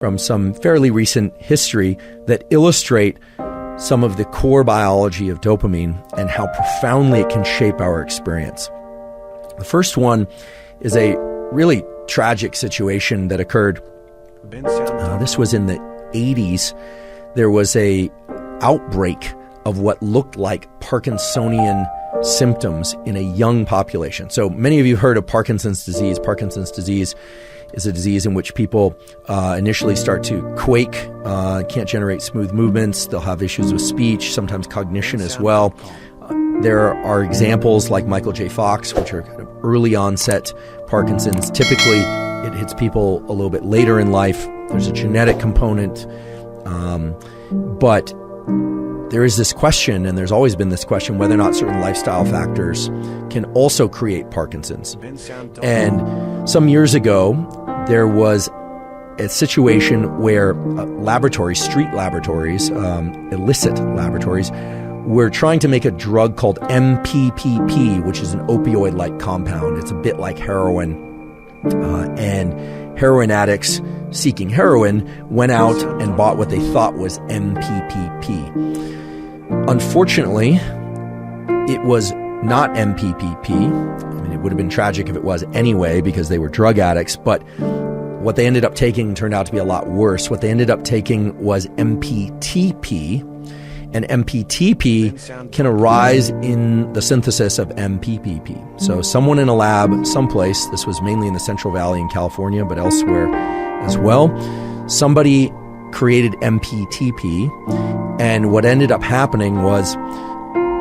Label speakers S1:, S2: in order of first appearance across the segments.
S1: from some fairly recent history that illustrate some of the core biology of dopamine and how profoundly it can shape our experience. The first one is a really tragic situation that occurred. This was in the 80s. There was a outbreak of what looked like Parkinsonian symptoms in a young population. So many of you have heard of Parkinson's disease. Parkinson's disease is a disease in which people initially start to quake, can't generate smooth movements. They'll have issues with speech, sometimes cognition as well. There are examples like Michael J. Fox, which are kind of early onset Parkinson's. Typically, it hits people a little bit later in life. There's a genetic component, but there is this question, and there's always been this question, whether or not certain lifestyle factors can also create Parkinson's. And some years ago, there was a situation where street laboratories, illicit laboratories, were trying to make a drug called MPPP, which is an opioid-like compound. It's a bit like heroin. And heroin addicts seeking heroin went out and bought what they thought was MPPP. Unfortunately, it was not MPPP. I mean, it would have been tragic if it was anyway, because they were drug addicts, but what they ended up taking turned out to be a lot worse. What they ended up taking was MPTP, and MPTP can arise in the synthesis of MPPP. So someone in a lab someplace, this was mainly in the Central Valley in California, but elsewhere as well, somebody created MPTP, and what ended up happening was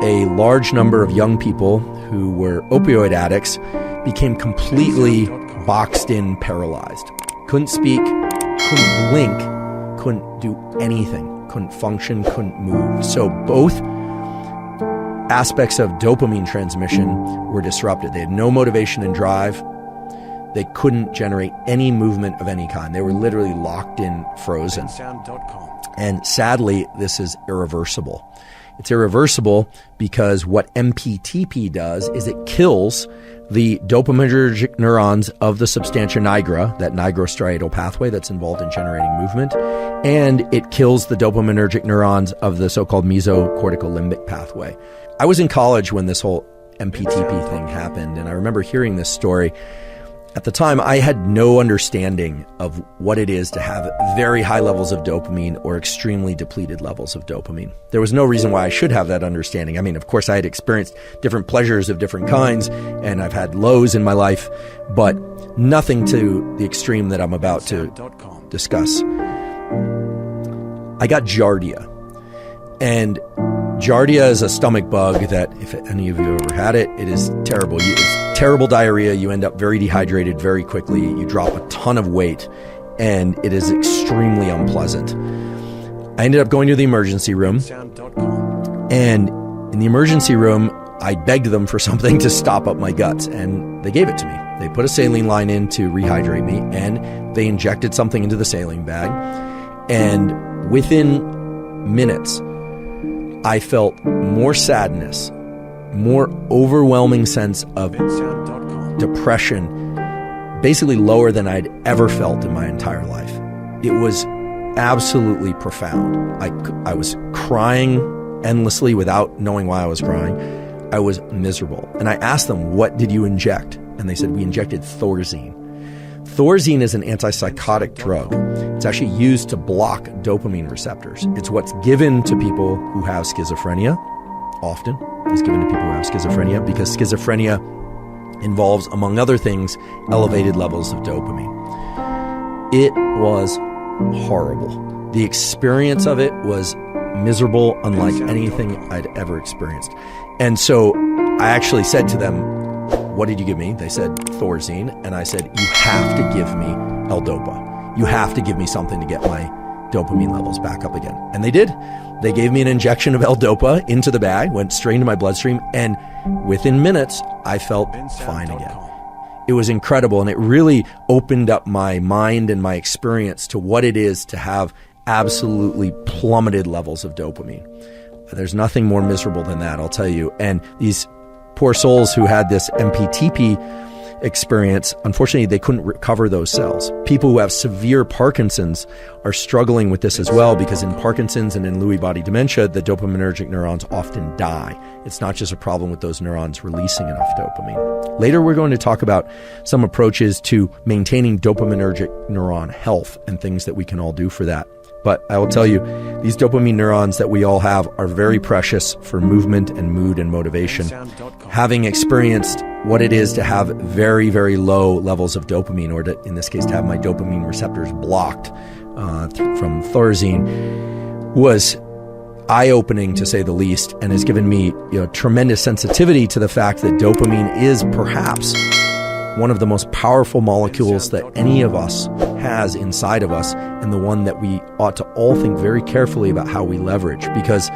S1: a large number of young people who were opioid addicts became completely boxed in, paralyzed. Couldn't speak, couldn't blink, couldn't do anything, couldn't function, couldn't move. So both aspects of dopamine transmission were disrupted. They had no motivation and drive. They couldn't generate any movement of any kind. They were literally locked in, frozen. And sadly, this is irreversible. It's irreversible because what MPTP does is it kills the dopaminergic neurons of the substantia nigra, that nigrostriatal pathway that's involved in generating movement, and it kills the dopaminergic neurons of the so-called mesocortical limbic pathway. I was in college when this whole MPTP thing happened, and I remember hearing this story. At the time, I had no understanding of what it is to have very high levels of dopamine or extremely depleted levels of dopamine. There was no reason why I should have that understanding. I mean, of course, I had experienced different pleasures of different kinds, and I've had lows in my life, but nothing to the extreme that I'm about to discuss. I got Giardia. And Giardia is a stomach bug that, if any of you ever had it, it is terrible. It's terrible diarrhea. You end up very dehydrated very quickly. You drop a ton of weight, and it is extremely unpleasant. I ended up going to the emergency room, and in the emergency room, I begged them for something to stop up my guts, and they gave it to me. They put a saline line in to rehydrate me, and they injected something into the saline bag, and within minutes, I felt more sadness, more overwhelming sense of depression, basically lower than I'd ever felt in my entire life. It was absolutely profound. I was crying endlessly without knowing why I was crying. I was miserable. And I asked them, what did you inject? And they said, we injected Thorazine. Thorazine is an antipsychotic drug. It's actually used to block dopamine receptors. It's what's given to people who have schizophrenia, often is given to people who have schizophrenia, because schizophrenia involves, among other things, elevated levels of dopamine. It was horrible. The experience of it was miserable, unlike anything I'd ever experienced. And so I actually said to them, what did you give me? They said Thorazine. And I said, you have to give me L-Dopa. You have to give me something to get my dopamine levels back up again. And they did. They gave me an injection of L-Dopa into the bag, went straight into my bloodstream, and within minutes, I felt fine again. It was incredible, and it really opened up my mind and my experience to what it is to have absolutely plummeted levels of dopamine. There's nothing more miserable than that, I'll tell you. And these poor souls who had this MPTP experience, unfortunately, they couldn't recover those cells. People who have severe Parkinson's are struggling with this as well, because in Parkinson's and in Lewy body dementia, the dopaminergic neurons often die. It's not just a problem with those neurons releasing enough dopamine. Later, we're going to talk about some approaches to maintaining dopaminergic neuron health and things that we can all do for that. But I will tell you, these dopamine neurons that we all have are very precious for movement and mood and motivation. Having experienced what it is to have very, very low levels of dopamine, or to, in this case, to have my dopamine receptors blocked from Thorazine, was eye-opening, to say the least, and has given me tremendous sensitivity to the fact that dopamine is perhaps one of the most powerful molecules that any of us has inside of us, and the one that we ought to all think very carefully about how we leverage. Because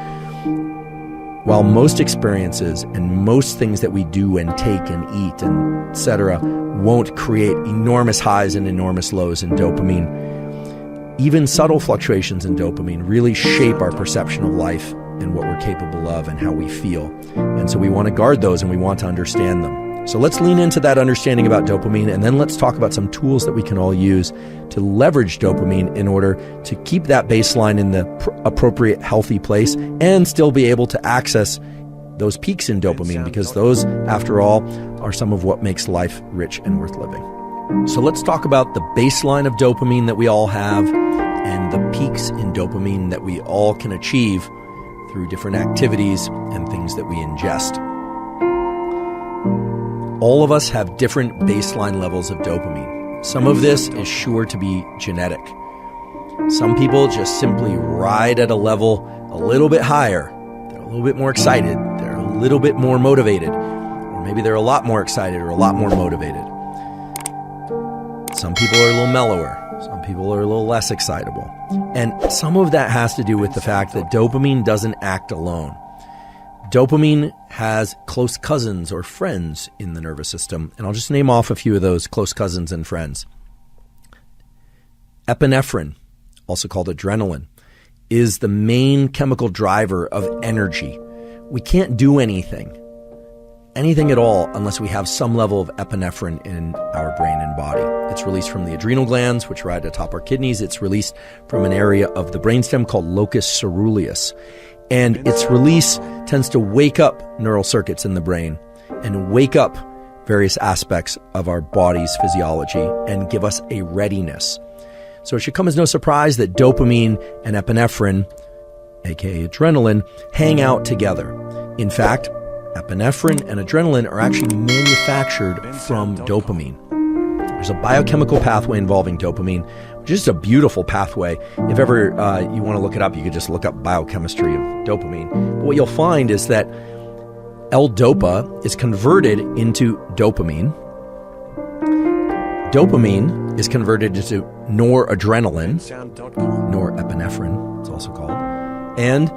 S1: while most experiences and most things that we do and take and eat and etc. won't create enormous highs and enormous lows in dopamine, even subtle fluctuations in dopamine really shape our perception of life and what we're capable of and how we feel. And so we want to guard those, and we want to understand them. So let's lean into that understanding about dopamine, and then let's talk about some tools that we can all use to leverage dopamine in order to keep that baseline in the appropriate healthy place and still be able to access those peaks in dopamine, because those, after all, are some of what makes life rich and worth living. So let's talk about the baseline of dopamine that we all have and the peaks in dopamine that we all can achieve through different activities and things that we ingest. All of us have different baseline levels of dopamine. Some of this is sure to be genetic. Some people just simply ride at a level a little bit higher. They're a little bit more excited. They're a little bit more motivated. Or maybe they're a lot more excited or a lot more motivated. Some people are a little mellower. Some people are a little less excitable. And some of that has to do with the fact that dopamine doesn't act alone. Dopamine has close cousins or friends in the nervous system, and I'll just name off a few of those close cousins and friends. Epinephrine, also called adrenaline, is the main chemical driver of energy. We can't do anything at all, unless we have some level of epinephrine in our brain and body. It's released from the adrenal glands, which are right atop our kidneys. It's released from an area of the brainstem called locus ceruleus. And its release tends to wake up neural circuits in the brain and wake up various aspects of our body's physiology and give us a readiness. So it should come as no surprise that dopamine and epinephrine, aka adrenaline, hang out together. In fact, epinephrine and adrenaline are actually manufactured from dopamine. There's a biochemical pathway involving dopamine, which is a beautiful pathway. If ever you want to look it up, you could just look up biochemistry of dopamine. But what you'll find is that L-DOPA is converted into dopamine. Dopamine is converted into noradrenaline, norepinephrine, it's also called, and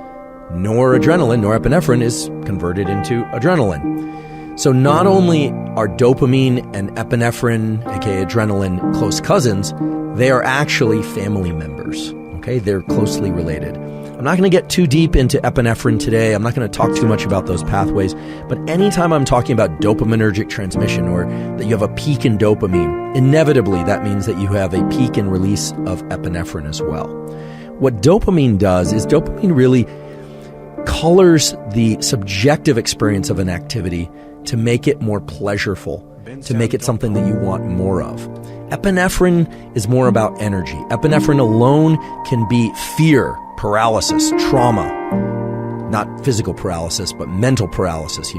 S1: norepinephrine is converted into adrenaline. So not only are dopamine and epinephrine, aka adrenaline, close cousins, they are actually family members. Okay, they're closely related. I'm not going to get too deep into epinephrine today. I'm not going to talk too much about those pathways. But anytime I'm talking about dopaminergic transmission, or that you have a peak in dopamine, inevitably that means that you have a peak in release of epinephrine as well. What dopamine does is dopamine really colors the subjective experience of an activity to make it more pleasureful, to make it something that you want more of. Epinephrine is more about energy. Epinephrine alone can be fear, paralysis, trauma, not physical paralysis, but mental paralysis,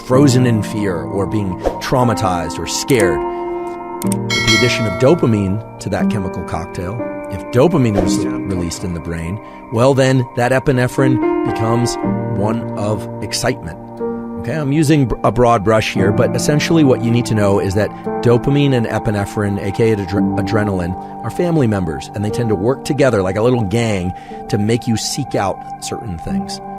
S1: frozen in fear or being traumatized or scared. With the addition of dopamine to that chemical cocktail, if dopamine is released in the brain, well then that epinephrine becomes one of excitement. Okay, I'm using a broad brush here, but essentially what you need to know is that dopamine and epinephrine, aka adrenaline, are family members, and they tend to work together like a little gang to make you seek out certain things.